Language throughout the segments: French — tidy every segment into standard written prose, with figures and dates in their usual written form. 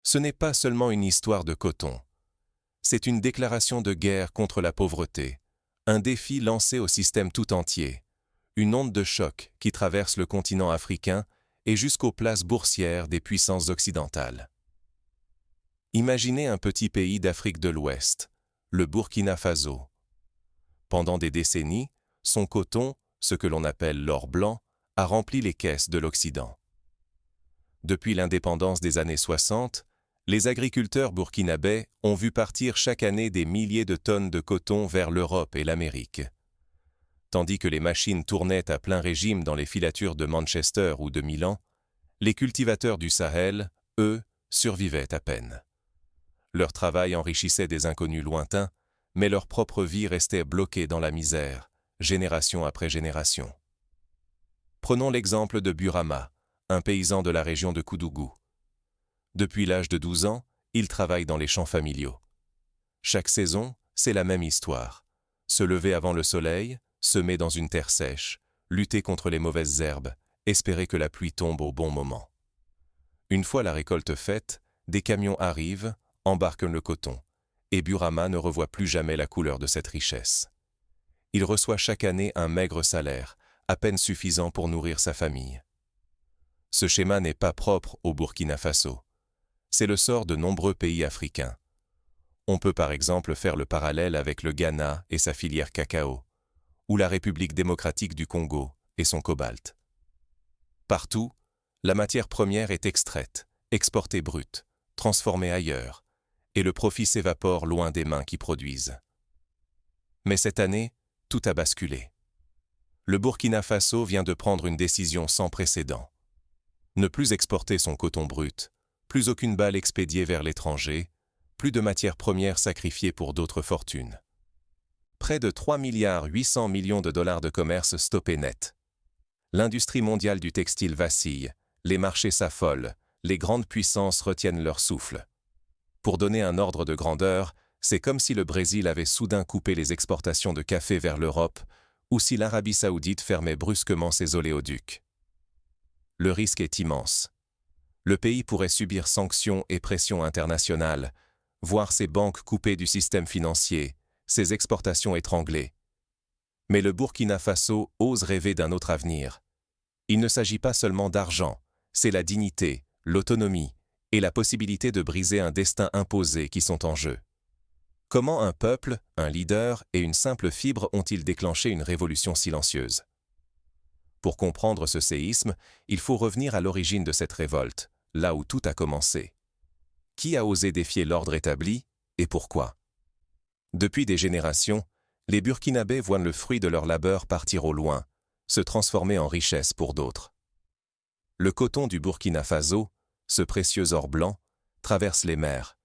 Ce n'est pas seulement une histoire de coton. C'est une déclaration de guerre contre la pauvreté, un défi lancé au système tout entier, une onde de choc qui traverse le continent africain et jusqu'aux places boursières des puissances occidentales. Imaginez un petit pays d'Afrique de l'Ouest, le Burkina Faso. Pendant des décennies, son coton, ce que l'on appelle l'or blanc, a rempli les caisses de l'Occident. Depuis l'indépendance des années 60, les agriculteurs burkinabés ont vu partir chaque année des milliers de tonnes de coton vers l'Europe et l'Amérique. Tandis que les machines tournaient à plein régime dans les filatures de Manchester ou de Milan, les cultivateurs du Sahel, eux, survivaient à peine. Leur travail enrichissait des inconnus lointains, mais leur propre vie restait bloquée dans la misère, génération après génération. Prenons l'exemple de Burama, un paysan de la région de Koudougou. Depuis l'âge de 12 ans, il travaille dans les champs familiaux. Chaque saison, c'est la même histoire. Se lever avant le soleil, semer dans une terre sèche, lutter contre les mauvaises herbes, espérer que la pluie tombe au bon moment. Une fois la récolte faite, des camions arrivent, embarquent le coton, et Burama ne revoit plus jamais la couleur de cette richesse. Il reçoit chaque année un maigre salaire, à peine suffisant pour nourrir sa famille. Ce schéma n'est pas propre au Burkina Faso. C'est le sort de nombreux pays africains. On peut par exemple faire le parallèle avec le Ghana et sa filière cacao, ou la République démocratique du Congo et son cobalt. Partout, la matière première est extraite, exportée brute, transformée ailleurs, et le profit s'évapore loin des mains qui produisent. Mais cette année, tout a basculé. Le Burkina Faso vient de prendre une décision sans précédent. Ne plus exporter son coton brut, plus aucune balle expédiée vers l'étranger, plus de matières premières sacrifiées pour d'autres fortunes. Près de 3,8 milliards de dollars de commerce stoppés net. L'industrie mondiale du textile vacille, les marchés s'affolent, les grandes puissances retiennent leur souffle. Pour donner un ordre de grandeur, c'est comme si le Brésil avait soudain coupé les exportations de café vers l'Europe ou si l'Arabie saoudite fermait brusquement ses oléoducs. Le risque est immense. Le pays pourrait subir sanctions et pressions internationales, voir ses banques coupées du système financier, ses exportations étranglées. Mais le Burkina Faso ose rêver d'un autre avenir. Il ne s'agit pas seulement d'argent, c'est la dignité, l'autonomie et la possibilité de briser un destin imposé qui sont en jeu. Comment un peuple, un leader et une simple fibre ont-ils déclenché une révolution silencieuse? Pour comprendre ce séisme, il faut revenir à l'origine de cette révolte, là où tout a commencé. Qui a osé défier l'ordre établi et pourquoi? Depuis des générations, les Burkinabés voient le fruit de leur labeur partir au loin, se transformer en richesse pour d'autres. Le coton du Burkina Faso, ce précieux or blanc, traverse les mers.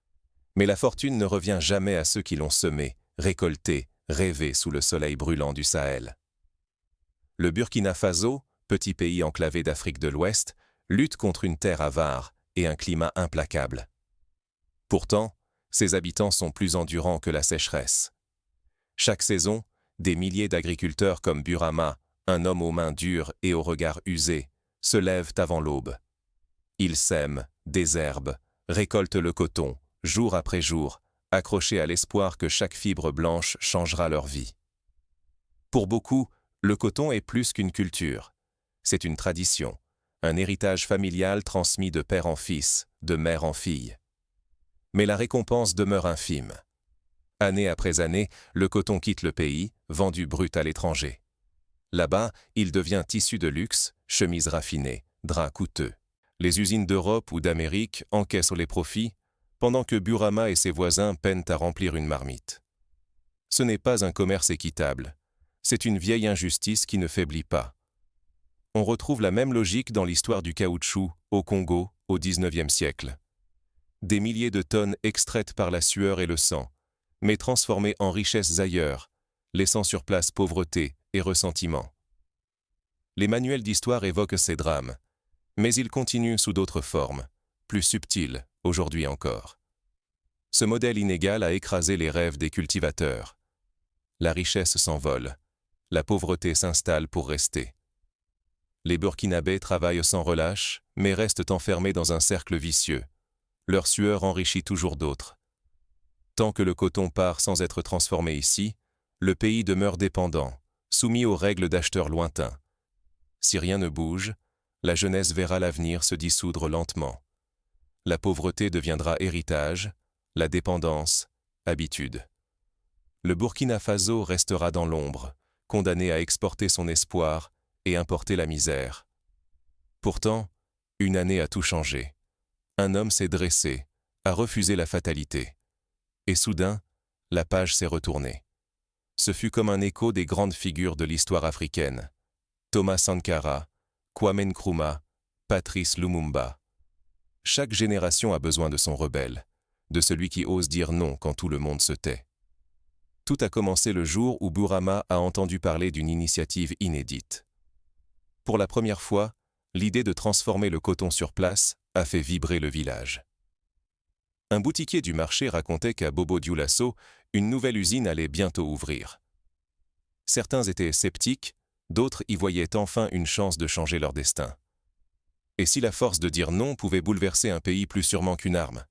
Mais la fortune ne revient jamais à ceux qui l'ont semé, récolté, rêvé sous le soleil brûlant du Sahel. Le Burkina Faso, petit pays enclavé d'Afrique de l'Ouest, lutte contre une terre avare et un climat implacable. Pourtant, ses habitants sont plus endurants que la sécheresse. Chaque saison, des milliers d'agriculteurs comme Burama, un homme aux mains dures et au regard usé, se lèvent avant l'aube. Ils sèment, désherbent, récoltent le coton, jour après jour, accrochés à l'espoir que chaque fibre blanche changera leur vie. Pour beaucoup, le coton est plus qu'une culture. C'est une tradition, un héritage familial transmis de père en fils, de mère en fille. Mais la récompense demeure infime. Année après année, le coton quitte le pays, vendu brut à l'étranger. Là-bas, il devient tissu de luxe, chemises raffinées, draps coûteux. Les usines d'Europe ou d'Amérique encaissent les profits, pendant que Burama et ses voisins peinent à remplir une marmite. Ce n'est pas un commerce équitable. C'est une vieille injustice qui ne faiblit pas. On retrouve la même logique dans l'histoire du caoutchouc, au Congo, au XIXe siècle. Des milliers de tonnes extraites par la sueur et le sang, mais transformées en richesses ailleurs, laissant sur place pauvreté et ressentiment. Les manuels d'histoire évoquent ces drames, mais ils continuent sous d'autres formes, plus subtiles, aujourd'hui encore. Ce modèle inégal a écrasé les rêves des cultivateurs. La richesse s'envole, la pauvreté s'installe pour rester. Les Burkinabés travaillent sans relâche, mais restent enfermés dans un cercle vicieux. leur sueur enrichit toujours d'autres. Tant que le coton part sans être transformé ici, le pays demeure dépendant, soumis aux règles d'acheteurs lointains. Si rien ne bouge, la jeunesse verra l'avenir se dissoudre lentement. La pauvreté deviendra héritage, la dépendance, habitude. Le Burkina Faso restera dans l'ombre, condamné à exporter son espoir et importer la misère. Pourtant, une année a tout changé. Un homme s'est dressé, a refusé la fatalité. Et soudain, la page s'est retournée. Ce fut comme un écho des grandes figures de l'histoire africaine. Thomas Sankara, Kwame Nkrumah, Patrice Lumumba. Chaque génération a besoin de son rebelle, de celui qui ose dire non quand tout le monde se tait. Tout a commencé le jour où Bourama a entendu parler d'une initiative inédite. Pour la première fois, l'idée de transformer le coton sur place a fait vibrer le village. Un boutiquier du marché racontait qu'à Bobo-Dioulasso, une nouvelle usine allait bientôt ouvrir. Certains étaient sceptiques, d'autres y voyaient enfin une chance de changer leur destin. Et si la force de dire non pouvait bouleverser un pays plus sûrement qu'une arme?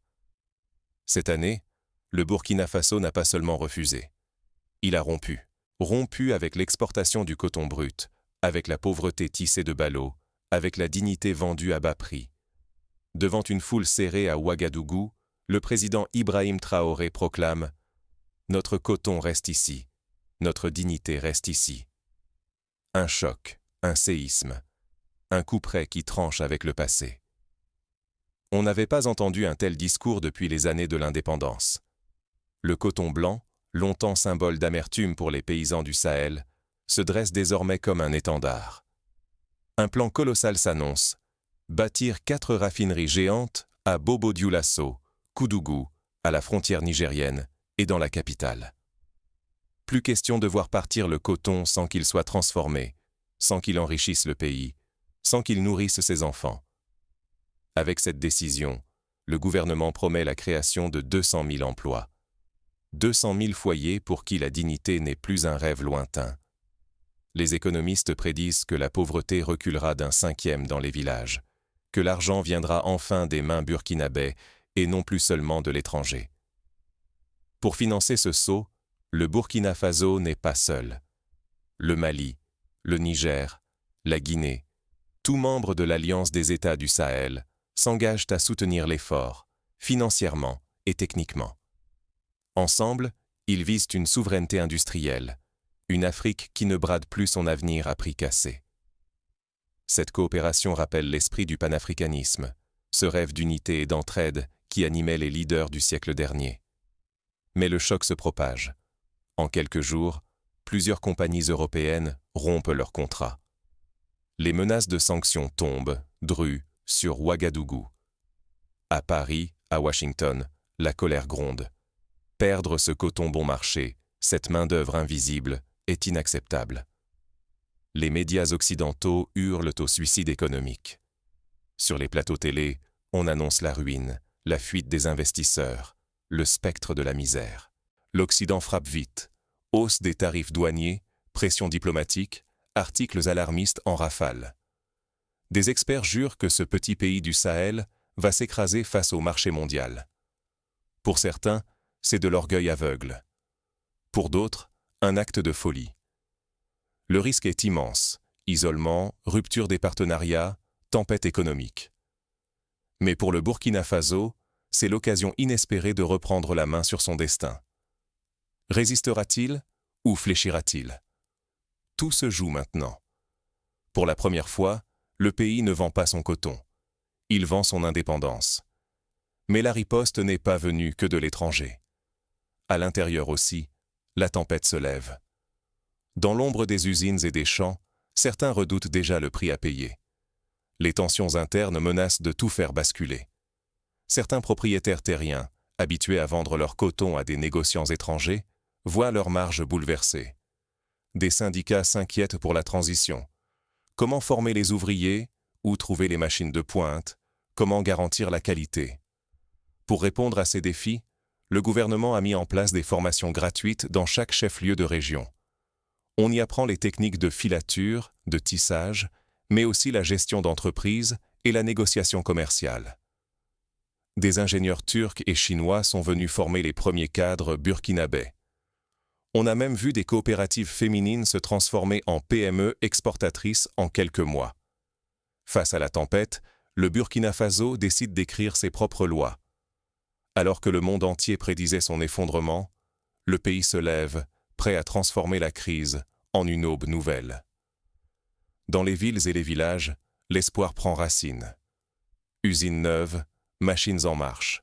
Cette année, le Burkina Faso n'a pas seulement refusé. Il a rompu avec l'exportation du coton brut, avec la pauvreté tissée de ballots, avec la dignité vendue à bas prix. Devant une foule serrée à Ouagadougou, le président Ibrahim Traoré proclame « Notre coton reste ici, notre dignité reste ici ». Un choc, un séisme, un couperet qui tranche avec le passé. On n'avait pas entendu un tel discours depuis les années de l'indépendance. Le coton blanc, longtemps symbole d'amertume pour les paysans du Sahel, se dresse désormais comme un étendard. Un plan colossal s'annonce, bâtir 4 raffineries géantes à Bobo-Dioulasso, Koudougou, à la frontière nigérienne et dans la capitale. Plus question de voir partir le coton sans qu'il soit transformé, sans qu'il enrichisse le pays, sans qu'il nourrisse ses enfants. Avec cette décision, le gouvernement promet la création de 200 000 emplois. 200 000 foyers pour qui la dignité n'est plus un rêve lointain. Les économistes prédisent que la pauvreté reculera d'un 5e dans les villages, que l'argent viendra enfin des mains burkinabais et non plus seulement de l'étranger. Pour financer ce saut, le Burkina Faso n'est pas seul. Le Mali, le Niger, la Guinée, tous membres de l'Alliance des États du Sahel s'engagent à soutenir l'effort, financièrement et techniquement. Ensemble, ils visent une souveraineté industrielle, une Afrique qui ne brade plus son avenir à prix cassé. Cette coopération rappelle l'esprit du panafricanisme, ce rêve d'unité et d'entraide qui animait les leaders du siècle dernier. Mais le choc se propage. En quelques jours, plusieurs compagnies européennes rompent leurs contrats. Les menaces de sanctions tombent, drues, sur Ouagadougou. À Paris, à Washington, la colère gronde. Perdre ce coton bon marché, cette main-d'œuvre invisible, est inacceptable. Les médias occidentaux hurlent au suicide économique. Sur les plateaux télé, on annonce la ruine, la fuite des investisseurs, le spectre de la misère. L'Occident frappe vite. Hausse des tarifs douaniers, pression diplomatique, articles alarmistes en rafale. Des experts jurent que ce petit pays du Sahel va s'écraser face au marché mondial. Pour certains, c'est de l'orgueil aveugle. Pour d'autres, un acte de folie. Le risque est immense. Isolement, rupture des partenariats, tempête économique. Mais pour le Burkina Faso, c'est l'occasion inespérée de reprendre la main sur son destin. Résistera-t-il ou fléchira-t-il? Tout se joue maintenant. Pour la première fois, le pays ne vend pas son coton. Il vend son indépendance. Mais la riposte n'est pas venue que de l'étranger. À l'intérieur aussi, la tempête se lève. Dans l'ombre des usines et des champs, certains redoutent déjà le prix à payer. Les tensions internes menacent de tout faire basculer. Certains propriétaires terriens, habitués à vendre leur coton à des négociants étrangers, voient leurs marges bouleversées. Des syndicats s'inquiètent pour la transition. Comment former les ouvriers? Où trouver les machines de pointe? Comment garantir la qualité? Pour répondre à ces défis, le gouvernement a mis en place des formations gratuites dans chaque chef-lieu de région. On y apprend les techniques de filature, de tissage, mais aussi la gestion d'entreprise et la négociation commerciale. Des ingénieurs turcs et chinois sont venus former les premiers cadres burkinabés. On a même vu des coopératives féminines se transformer en PME exportatrices en quelques mois. Face à la tempête, le Burkina Faso décide d'écrire ses propres lois. Alors que le monde entier prédisait son effondrement, le pays se lève, prêt à transformer la crise en une aube nouvelle. Dans les villes et les villages, l'espoir prend racine. Usines neuves, machines en marche.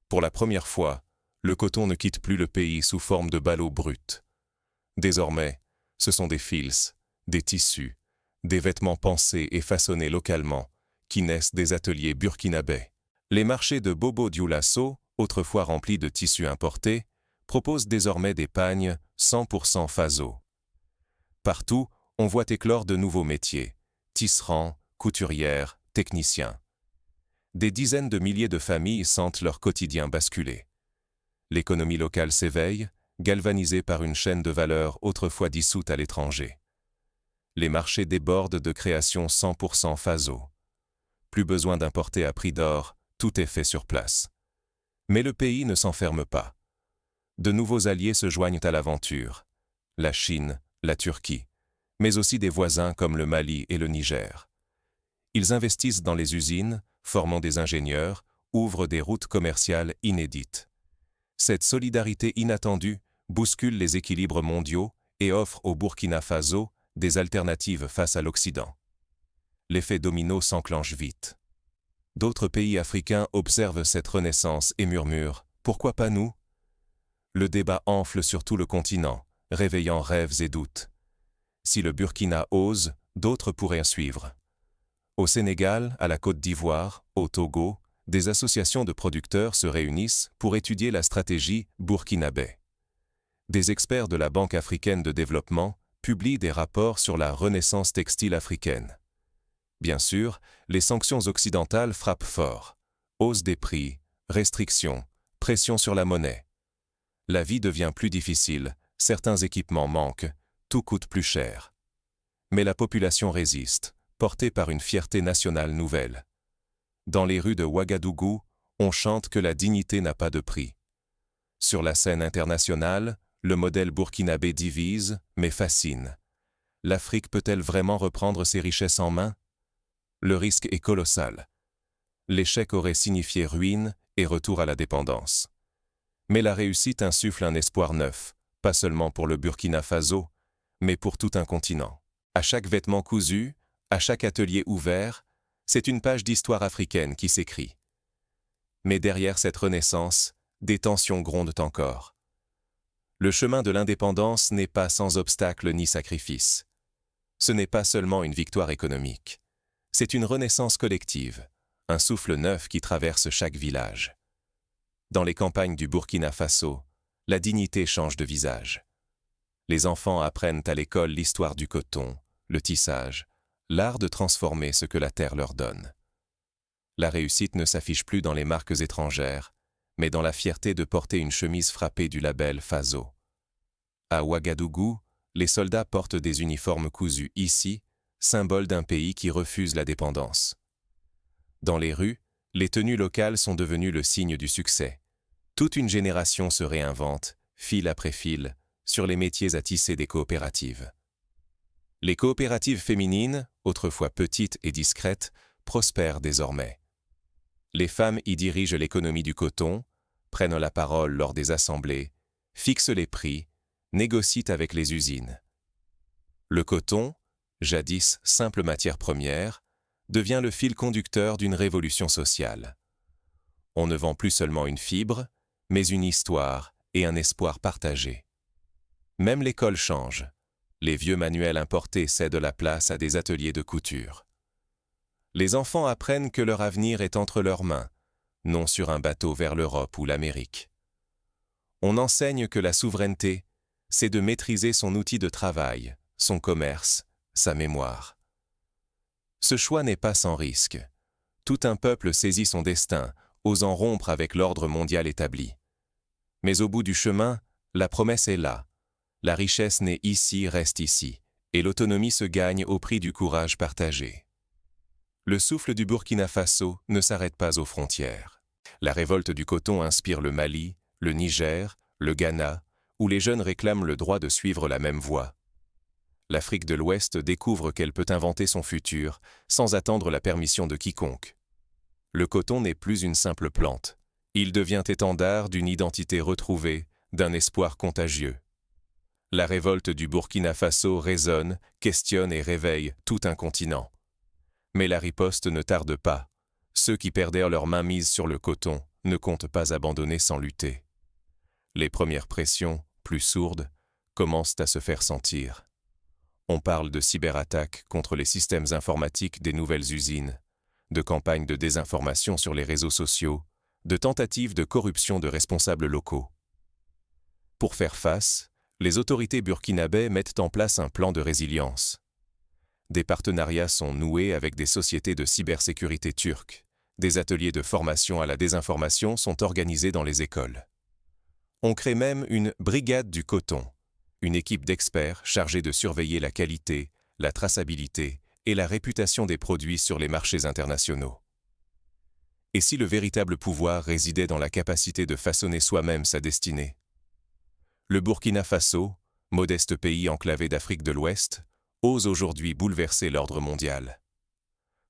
Pour la première fois, le coton ne quitte plus le pays sous forme de ballots bruts. Désormais, ce sont des fils, des tissus, des vêtements pensés et façonnés localement, qui naissent des ateliers burkinabés. Les marchés de Bobo Dioulasso, autrefois remplis de tissus importés, proposent désormais des pagnes 100% Faso. Partout, on voit éclore de nouveaux métiers, tisserands, couturières, techniciens. Des dizaines de milliers de familles sentent leur quotidien basculer. L'économie locale s'éveille, galvanisée par une chaîne de valeur autrefois dissoute à l'étranger. Les marchés débordent de créations 100% Faso. Plus besoin d'importer à prix d'or, tout est fait sur place. Mais le pays ne s'enferme pas. De nouveaux alliés se joignent à l'aventure. La Chine, la Turquie, mais aussi des voisins comme le Mali et le Niger. Ils investissent dans les usines, formant des ingénieurs, ouvrent des routes commerciales inédites. Cette solidarité inattendue bouscule les équilibres mondiaux et offre au Burkina Faso des alternatives face à l'Occident. L'effet domino s'enclenche vite. D'autres pays africains observent cette renaissance et murmurent « Pourquoi pas nous ?» Le débat enfle sur tout le continent, réveillant rêves et doutes. Si le Burkina ose, d'autres pourraient suivre. Au Sénégal, à la Côte d'Ivoire, au Togo, des associations de producteurs se réunissent pour étudier la stratégie burkinabé. Des experts de la Banque africaine de développement publient des rapports sur la renaissance textile africaine. Bien sûr, les sanctions occidentales frappent fort. Hausse des prix, restrictions, pression sur la monnaie. La vie devient plus difficile, certains équipements manquent, tout coûte plus cher. Mais la population résiste, portée par une fierté nationale nouvelle. Dans les rues de Ouagadougou, on chante que la dignité n'a pas de prix. Sur la scène internationale, le modèle burkinabé divise, mais fascine. L'Afrique peut-elle vraiment reprendre ses richesses en main? Le risque est colossal. L'échec aurait signifié ruine et retour à la dépendance. Mais la réussite insuffle un espoir neuf, pas seulement pour le Burkina Faso, mais pour tout un continent. À chaque vêtement cousu, à chaque atelier ouvert, c'est une page d'histoire africaine qui s'écrit. Mais derrière cette renaissance, des tensions grondent encore. Le chemin de l'indépendance n'est pas sans obstacles ni sacrifices. Ce n'est pas seulement une victoire économique. C'est une renaissance collective, un souffle neuf qui traverse chaque village. Dans les campagnes du Burkina Faso, la dignité change de visage. Les enfants apprennent à l'école l'histoire du coton, le tissage, l'art de transformer ce que la terre leur donne. La réussite ne s'affiche plus dans les marques étrangères, mais dans la fierté de porter une chemise frappée du label Faso. À Ouagadougou, les soldats portent des uniformes cousus ici, symbole d'un pays qui refuse la dépendance. Dans les rues, les tenues locales sont devenues le signe du succès. Toute une génération se réinvente, fil après fil, sur les métiers à tisser des coopératives. Les coopératives féminines, autrefois petites et discrètes, prospèrent désormais. Les femmes y dirigent l'économie du coton, prennent la parole lors des assemblées, fixent les prix, négocient avec les usines. Le coton, jadis simple matière première, devient le fil conducteur d'une révolution sociale. On ne vend plus seulement une fibre, mais une histoire et un espoir partagé. Même l'école change. Les vieux manuels importés cèdent la place à des ateliers de couture. Les enfants apprennent que leur avenir est entre leurs mains, non sur un bateau vers l'Europe ou l'Amérique. On enseigne que la souveraineté, c'est de maîtriser son outil de travail, son commerce, sa mémoire. Ce choix n'est pas sans risque. Tout un peuple saisit son destin, osant rompre avec l'ordre mondial établi. Mais au bout du chemin, la promesse est là. La richesse naît ici, reste ici, et l'autonomie se gagne au prix du courage partagé. Le souffle du Burkina Faso ne s'arrête pas aux frontières. La révolte du coton inspire le Mali, le Niger, le Ghana, où les jeunes réclament le droit de suivre la même voie. L'Afrique de l'Ouest découvre qu'elle peut inventer son futur sans attendre la permission de quiconque. Le coton n'est plus une simple plante. Il devient étendard d'une identité retrouvée, d'un espoir contagieux. La révolte du Burkina Faso résonne, questionne et réveille tout un continent. Mais la riposte ne tarde pas. Ceux qui perdèrent leur mainmise sur le coton ne comptent pas abandonner sans lutter. Les premières pressions, plus sourdes, commencent à se faire sentir. On parle de cyberattaques contre les systèmes informatiques des nouvelles usines, de campagnes de désinformation sur les réseaux sociaux, de tentatives de corruption de responsables locaux. Pour faire face, les autorités burkinabais mettent en place un plan de résilience. Des partenariats sont noués avec des sociétés de cybersécurité turques. Des ateliers de formation à la désinformation sont organisés dans les écoles. On crée même une brigade du coton, une équipe d'experts chargée de surveiller la qualité, la traçabilité et la réputation des produits sur les marchés internationaux. Et si le véritable pouvoir résidait dans la capacité de façonner soi-même sa destinée? Le Burkina Faso, modeste pays enclavé d'Afrique de l'Ouest, ose aujourd'hui bouleverser l'ordre mondial.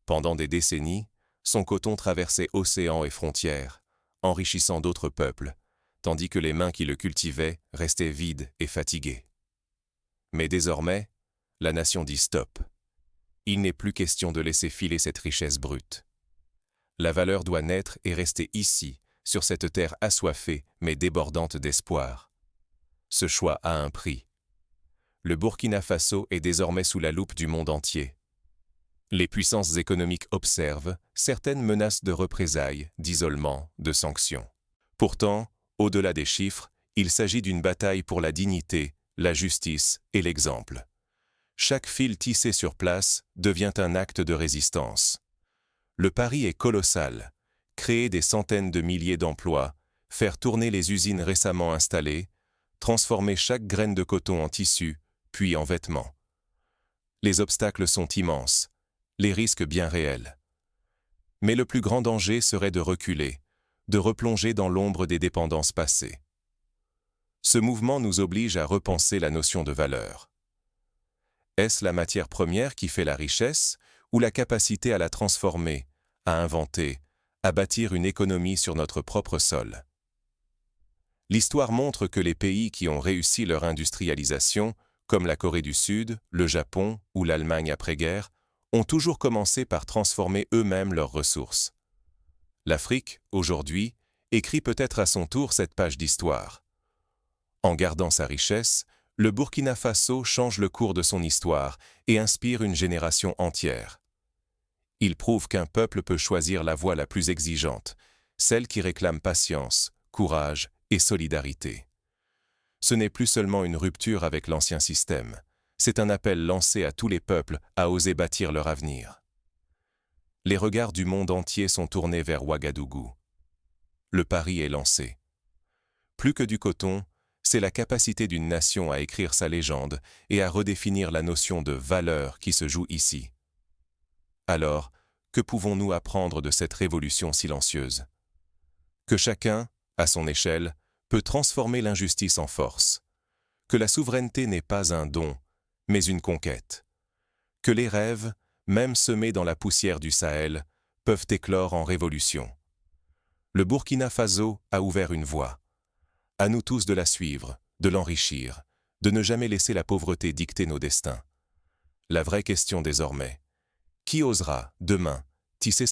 Pendant des décennies, son coton traversait océans et frontières, enrichissant d'autres peuples, tandis que les mains qui le cultivaient restaient vides et fatiguées. Mais désormais, la nation dit stop. Il n'est plus question de laisser filer cette richesse brute. La valeur doit naître et rester ici, sur cette terre assoiffée mais débordante d'espoir. Ce choix a un prix. Le Burkina Faso est désormais sous la loupe du monde entier. Les puissances économiques observent certaines menaces de représailles, d'isolement, de sanctions. Pourtant, au-delà des chiffres, il s'agit d'une bataille pour la dignité, la justice et l'exemple. Chaque fil tissé sur place devient un acte de résistance. Le pari est colossal. Créer des centaines de milliers d'emplois, faire tourner les usines récemment installées, transformer chaque graine de coton en tissu, puis en vêtements. Les obstacles sont immenses, les risques bien réels. Mais le plus grand danger serait de reculer, de replonger dans l'ombre des dépendances passées. Ce mouvement nous oblige à repenser la notion de valeur. Est-ce la matière première qui fait la richesse ou la capacité à la transformer, à inventer, à bâtir une économie sur notre propre sol? L'histoire montre que les pays qui ont réussi leur industrialisation, comme la Corée du Sud, le Japon ou l'Allemagne après-guerre, ont toujours commencé par transformer eux-mêmes leurs ressources. L'Afrique, aujourd'hui, écrit peut-être à son tour cette page d'histoire. En gardant sa richesse, le Burkina Faso change le cours de son histoire et inspire une génération entière. Il prouve qu'un peuple peut choisir la voie la plus exigeante, celle qui réclame patience, courage et solidarité. Ce n'est plus seulement une rupture avec l'ancien système, c'est un appel lancé à tous les peuples à oser bâtir leur avenir. Les regards du monde entier sont tournés vers Ouagadougou. Le pari est lancé. Plus que du coton, c'est la capacité d'une nation à écrire sa légende et à redéfinir la notion de valeur qui se joue ici. Alors, que pouvons-nous apprendre de cette révolution silencieuse? Que chacun, à son échelle, peut transformer l'injustice en force. Que la souveraineté n'est pas un don, mais une conquête. Que les rêves, même semés dans la poussière du Sahel, peuvent éclore en révolution. Le Burkina Faso a ouvert une voie. À nous tous de la suivre, de l'enrichir, de ne jamais laisser la pauvreté dicter nos destins. La vraie question désormais, qui osera, demain, tisser